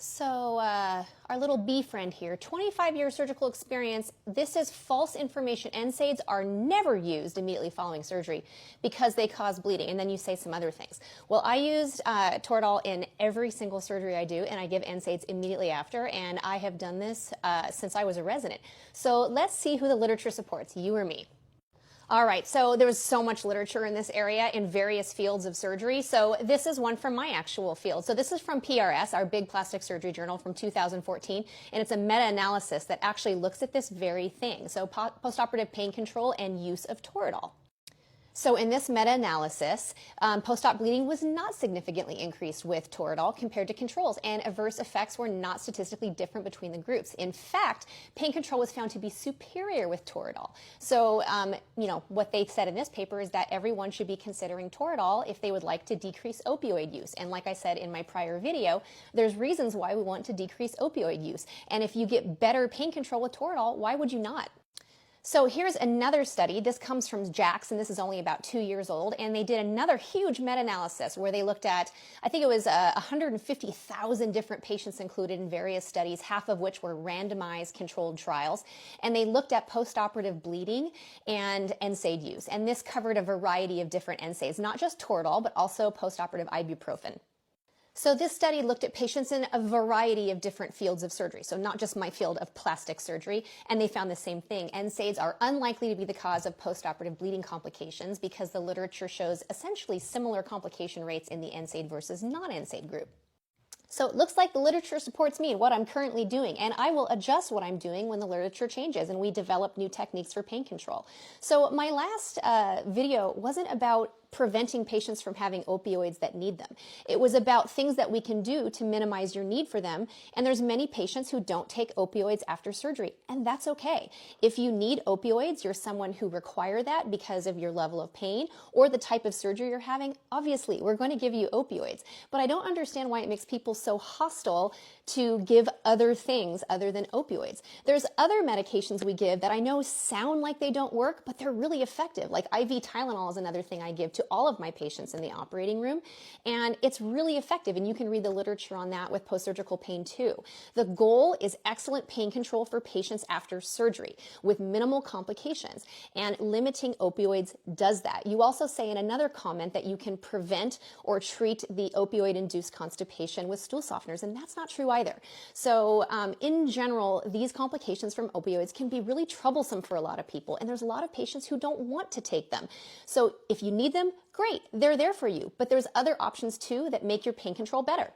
So our little bee friend here, 25-year surgical experience. This is false information. NSAIDs are never used immediately following surgery because they cause bleeding. And then you say some other things. Well, I used Toradol in every single surgery I do, and I give NSAIDs immediately after. And I have done this since I was a resident. So let's see who the literature supports, you or me. All right, so there was so much literature in this area in various fields of surgery. So this is one from my actual field. So this is from PRS, our big plastic surgery journal from 2014, and it's a meta-analysis that actually looks at this very thing. So postoperative pain control and use of Toradol. So in this meta-analysis, post-op bleeding was not significantly increased with Toradol compared to controls, and adverse effects were not statistically different between the groups. In fact, pain control was found to be superior with Toradol. So, what they said in this paper is that everyone should be considering Toradol if they would like to decrease opioid use. And like I said in my prior video, there's reasons why we want to decrease opioid use. And if you get better pain control with Toradol, why would you not? So here's another study. This comes from JAX, and this is only about 2 years old. And they did another huge meta-analysis where they looked at, I think it was 150,000 different patients included in various studies, half of which were randomized controlled trials. And they looked at postoperative bleeding and NSAID use. And this covered a variety of different NSAIDs, not just Toradol, but also postoperative ibuprofen. So this study looked at patients in a variety of different fields of surgery, so not just my field of plastic surgery, and they found the same thing. NSAIDs are unlikely to be the cause of postoperative bleeding complications because the literature shows essentially similar complication rates in the NSAID versus non-NSAID group. So it looks like the literature supports me in what I'm currently doing, and I will adjust what I'm doing when the literature changes and we develop new techniques for pain control. So my last video wasn't about preventing patients from having opioids that need them. It was about things that we can do to minimize your need for them, and there's many patients who don't take opioids after surgery, and that's okay. If you need opioids, you're someone who require that because of your level of pain or the type of surgery you're having, obviously we're going to give you opioids. But I don't understand why it makes people so hostile to give other things other than opioids. There's other medications we give that I know sound like they don't work, but they're really effective. Like IV Tylenol is another thing I give to all of my patients in the operating room, and it's really effective, and you can read the literature on that with post-surgical pain too. The goal is excellent pain control for patients after surgery with minimal complications, and limiting opioids does that. You also say in another comment that you can prevent or treat the opioid-induced constipation with stool softeners, and that's not true either. So in general, these complications from opioids can be really troublesome for a lot of people, and there's a lot of patients who don't want to take them. So if you need them, great, they're there for you. But there's other options too that make your pain control better.